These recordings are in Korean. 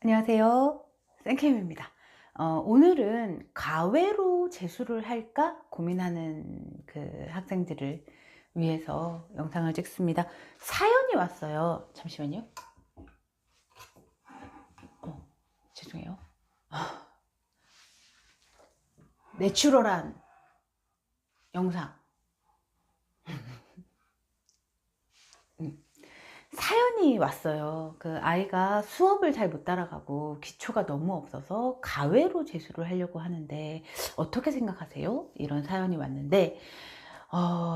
안녕하세요. 생캠입니다. 오늘은 과외로 재수를 할까 고민하는 그 학생들을 위해서 영상을 찍습니다. 사연이 왔어요. 잠시만요. 죄송해요. 내추럴한 영상. 사연이 왔어요. 그 아이가 수업을 잘 못 따라가고 기초가 너무 없어서 과외로 재수를 하려고 하는데 어떻게 생각하세요? 이런 사연이 왔는데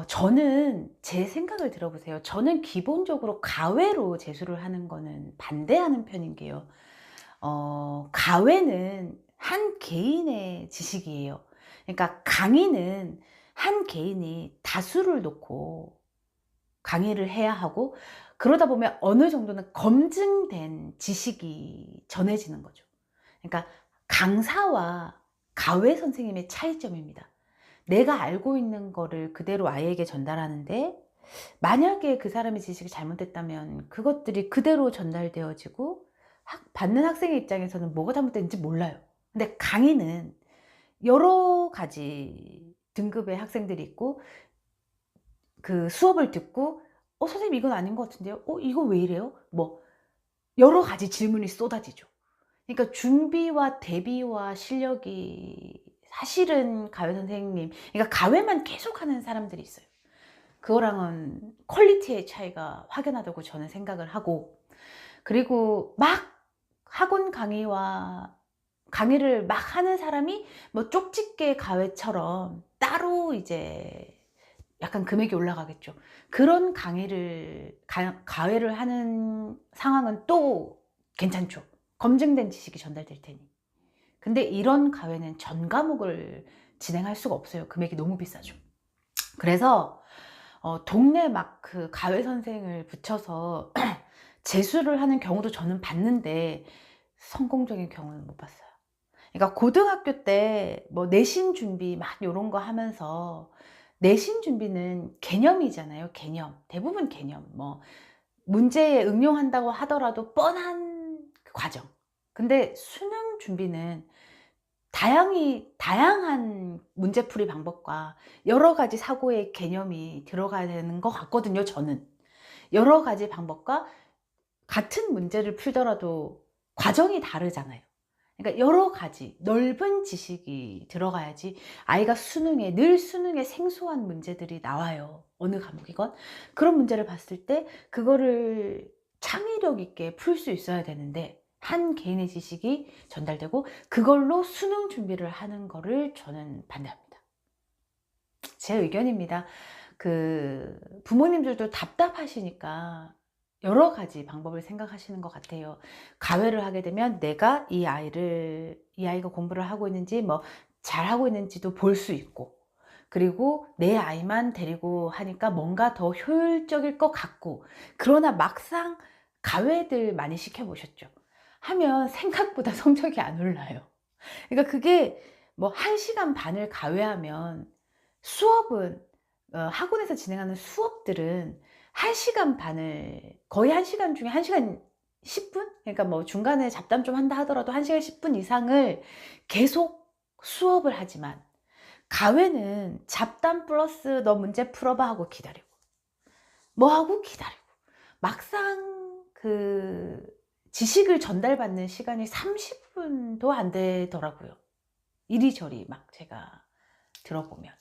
저는 제 생각을 들어보세요. 저는 기본적으로 과외로 재수를 하는 거는 반대하는 편인 게요. 과외는 한 개인의 지식이에요. 그러니까 강의는 한 개인이 다수를 놓고 강의를 해야 하고, 그러다 보면 어느 정도는 검증된 지식이 전해지는 거죠. 그러니까 강사와 과외 선생님의 차이점입니다. 내가 알고 있는 거를 그대로 아이에게 전달하는데, 만약에 그 사람의 지식이 잘못됐다면 그것들이 그대로 전달되어지고 받는 학생의 입장에서는 뭐가 잘못됐는지 몰라요. 근데 강의는 여러 가지 등급의 학생들이 있고, 그 수업을 듣고 선생님 이건 아닌 것 같은데요. 이거 왜 이래요? 뭐 여러 가지 질문이 쏟아지죠. 그러니까 준비와 대비와 실력이 사실은 과외 선생님, 그러니까 과외만 계속하는 사람들이 있어요. 그거랑은 퀄리티의 차이가 확연하다고 저는 생각을 하고, 그리고 막 학원 강의를 막 하는 사람이 뭐 쪽집게 과외처럼 따로 이제 약간 금액이 올라가겠죠. 그런 과외를 하는 상황은 또 괜찮죠. 검증된 지식이 전달될 테니. 근데 이런 과외는 전 과목을 진행할 수가 없어요. 금액이 너무 비싸죠. 그래서 동네 막 그 과외 선생을 붙여서 재수를 하는 경우도 저는 봤는데 성공적인 경우는 못 봤어요. 그러니까 고등학교 때 뭐 내신 준비 막 요런 거 하면서, 내신 준비는 개념이잖아요. 개념. 대부분 개념. 뭐 문제에 응용한다고 하더라도 뻔한 그 과정. 근데 수능 준비는 다양한 문제풀이 방법과 여러 가지 사고의 개념이 들어가야 되는 것 같거든요, 저는. 여러 가지 방법과 같은 문제를 풀더라도 과정이 다르잖아요. 그러니까 여러 가지 넓은 지식이 들어가야지 아이가 늘 수능에 생소한 문제들이 나와요. 어느 과목이건. 그런 문제를 봤을 때 그거를 창의력 있게 풀 수 있어야 되는데, 한 개인의 지식이 전달되고 그걸로 수능 준비를 하는 거를 저는 반대합니다. 제 의견입니다. 그 부모님들도 답답하시니까 여러 가지 방법을 생각하시는 것 같아요. 과외를 하게 되면 내가 이 아이가 공부를 하고 있는지 뭐 잘하고 있는지도 볼 수 있고, 그리고 내 아이만 데리고 하니까 뭔가 더 효율적일 것 같고, 그러나 막상 과외들 많이 시켜보셨죠? 하면 생각보다 성적이 안 올라요. 그러니까 그게 뭐 1시간 반을 과외하면, 수업은 학원에서 진행하는 수업들은 1시간 반을, 거의 1시간 중에 1시간 10분? 그러니까 뭐 중간에 잡담 좀 한다 하더라도 1시간 10분 이상을 계속 수업을 하지만, 과외는 잡담 플러스 너 문제 풀어봐 하고 기다리고 뭐 하고 기다리고, 막상 그 지식을 전달받는 시간이 30분도 안 되더라고요. 이리저리 막 제가 들어보면.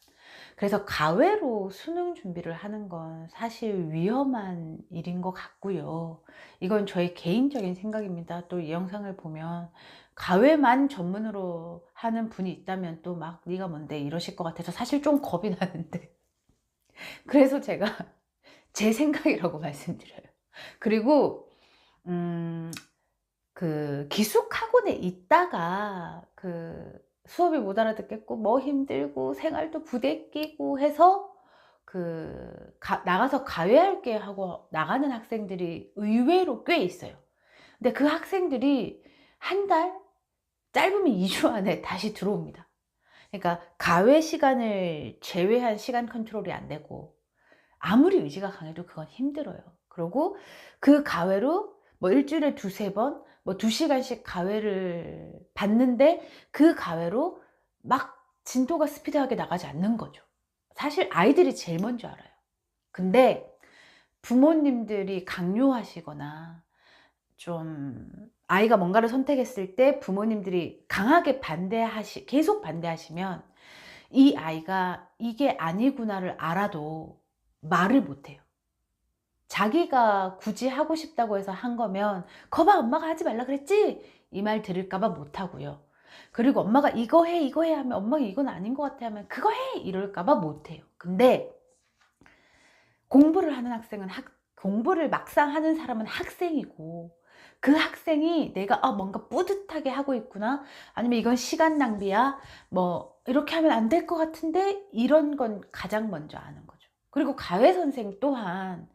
그래서 과외로 수능 준비를 하는 건 사실 위험한 일인 것 같고요. 이건 저의 개인적인 생각입니다. 또 이 영상을 보면 과외만 전문으로 하는 분이 있다면 또 막 네가 뭔데 이러실 것 같아서 사실 좀 겁이 나는데, 그래서 제가 제 생각이라고 말씀드려요. 그리고 음 그 기숙학원에 있다가 그 수업이 못 알아듣겠고 뭐 힘들고 생활도 부대끼고 해서 나가서 과외할게 하고 나가는 학생들이 의외로 꽤 있어요. 근데 그 학생들이 한 달, 짧으면 2주 안에 다시 들어옵니다. 그러니까 과외 시간을 제외한 시간 컨트롤이 안 되고, 아무리 의지가 강해도 그건 힘들어요. 그리고 그 과외로 뭐 일주일에 두세 번 뭐 2시간씩 과외를 받는데 그 과외로 막 진도가 스피드하게 나가지 않는 거죠. 사실 아이들이 제일 먼저 알아요. 근데 부모님들이 강요하시거나 좀 아이가 뭔가를 선택했을 때 부모님들이 강하게 계속 반대하시면 이 아이가 이게 아니구나를 알아도 말을 못 해요. 자기가 굳이 하고 싶다고 해서 한 거면 "거 봐 엄마가 하지 말라 그랬지?" 이 말 들을까 봐 못 하고요. 그리고 엄마가 "이거 해, 이거 해." 하면 "엄마가 이건 아닌 것 같아." 하면 "그거 해." 이럴까 봐 못 해요. 근데 공부를 하는 학생은 공부를 막상 하는 사람은 학생이고, 그 학생이 내가 '아 뭔가 뿌듯하게 하고 있구나.' 아니면 '이건 시간 낭비야.' 뭐 '이렇게 하면 안 될 것 같은데.' 이런 건 가장 먼저 아는 거죠. 그리고 과외 선생 또한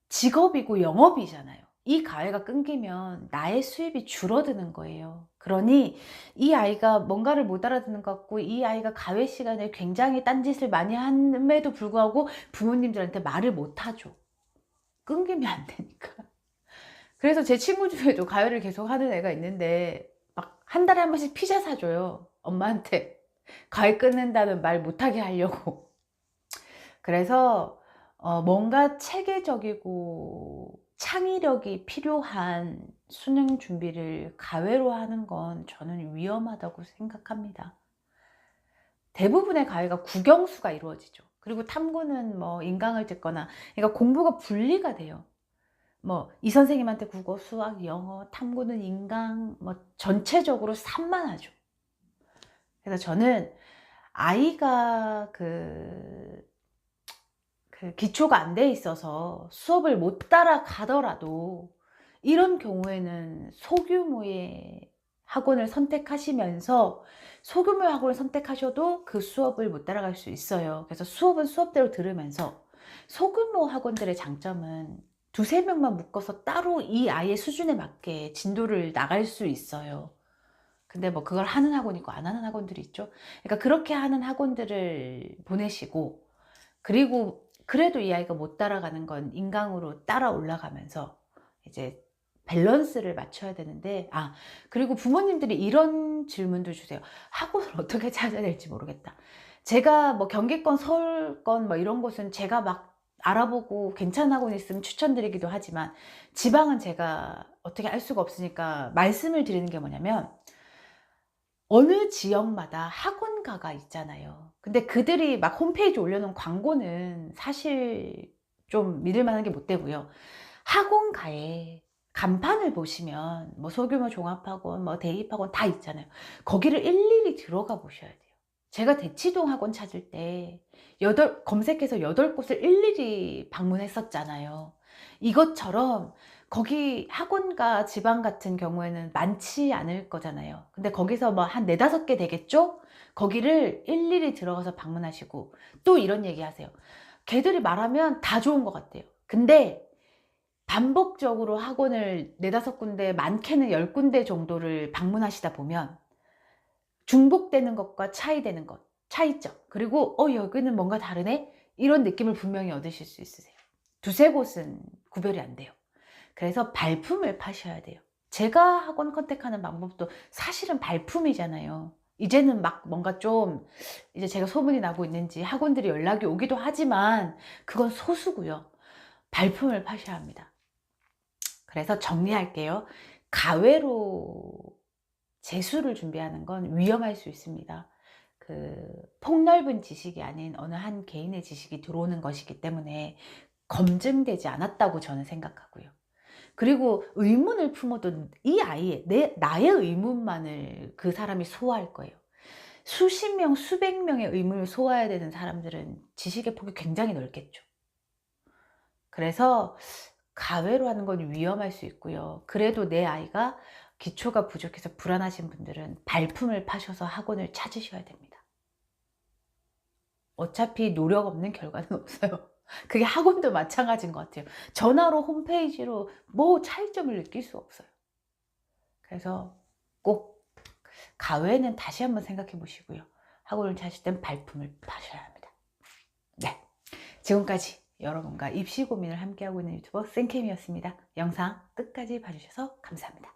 직업이고 영업이잖아요. 이 과외가 끊기면 나의 수입이 줄어드는 거예요. 그러니 이 아이가 뭔가를 못 알아듣는 것 같고 이 아이가 과외 시간에 굉장히 딴짓을 많이 함에도 불구하고 부모님들한테 말을 못 하죠. 끊기면 안 되니까. 그래서 제 친구 중에도 과외를 계속하는 애가 있는데 막 한 달에 한 번씩 피자 사 줘요, 엄마한테. 과외 끊는다는 말 못하게 하려고. 그래서 뭔가 체계적이고 창의력이 필요한 수능 준비를 과외로 하는 건 저는 위험하다고 생각합니다. 대부분의 과외가 국영수가 이루어지죠. 그리고 탐구는 뭐 인강을 듣거나, 그러니까 공부가 분리가 돼요. 뭐 이 선생님한테 국어, 수학, 영어, 탐구는 인강, 뭐 전체적으로 산만하죠. 그래서 저는 아이가 기초가 안 돼 있어서 수업을 못 따라가더라도 이런 경우에는 소규모의 학원을 선택하시면서, 소규모의 학원을 선택하셔도 그 수업을 못 따라갈 수 있어요. 그래서 수업은 수업대로 들으면서, 소규모 학원들의 장점은 두세 명만 묶어서 따로 이 아이의 수준에 맞게 진도를 나갈 수 있어요. 근데 뭐 그걸 하는 학원이 있고 안 하는 학원들이 있죠. 그러니까 그렇게 하는 학원들을 보내시고, 그리고 그래도 이 아이가 못 따라가는 건 인강으로 따라 올라가면서 이제 밸런스를 맞춰야 되는데, 그리고 부모님들이 이런 질문도 주세요. "학원을 어떻게 찾아야 될지 모르겠다." 제가 뭐 경기권, 서울권 뭐 이런 곳은 제가 막 알아보고 괜찮은 학원 있으면 추천드리기도 하지만, 지방은 제가 어떻게 알 수가 없으니까 말씀을 드리는 게 뭐냐면, 어느 지역마다 학원가가 있잖아요. 근데 그들이 막 홈페이지에 올려놓은 광고는 사실 좀 믿을 만한 게 못 되고요. 학원가에 간판을 보시면 뭐 소규모 종합학원, 뭐 대입학원 다 있잖아요. 거기를 일일이 들어가 보셔야 돼요. 제가 대치동 학원 찾을 때 검색해서 8곳을 일일이 방문했었잖아요. 이것처럼 거기 학원가 지방 같은 경우에는 많지 않을 거잖아요. 근데 거기서 뭐 한 4-5개 되겠죠? 거기를 일일이 들어가서 방문하시고, 또 이런 얘기하세요. 걔들이 말하면 다 좋은 것 같대요. 근데 반복적으로 학원을 4-5 군데, 많게는 10 군데 정도를 방문하시다 보면 중복되는 것과 차이되는 것, 차이점, 그리고 '여기는 뭔가 다르네.' 이런 느낌을 분명히 얻으실 수 있으세요. 2-3 곳은 구별이 안 돼요. 그래서 발품을 파셔야 돼요. 제가 학원 컨택하는 방법도 사실은 발품이잖아요. 이제는 막 뭔가 좀 이제 제가 소문이 나고 있는지 학원들이 연락이 오기도 하지만 그건 소수고요. 발품을 파셔야 합니다. 그래서 정리할게요. 가외로 재수를 준비하는 건 위험할 수 있습니다. 폭넓은 지식이 아닌 어느 한 개인의 지식이 들어오는 것이기 때문에 검증되지 않았다고 저는 생각하고요. 그리고 의문을 품어도 이 아이의 나의 의문만을 그 사람이 소화할 거예요. 수십 명, 수백 명의 의문을 소화해야 되는 사람들은 지식의 폭이 굉장히 넓겠죠. 그래서 가외로 하는 건 위험할 수 있고요. 그래도 내 아이가 기초가 부족해서 불안하신 분들은 발품을 파셔서 학원을 찾으셔야 됩니다. 어차피 노력 없는 결과는 없어요. 그게 학원도 마찬가지인 것 같아요. 전화로 홈페이지로 뭐 차이점을 느낄 수 없어요. 그래서 꼭 가외는 다시 한번 생각해 보시고요. 학원을 찾을 땐 발품을 파셔야 합니다. 네. 지금까지 여러분과 입시 고민을 함께하고 있는 유튜버 쌤캠이었습니다. 영상 끝까지 봐주셔서 감사합니다.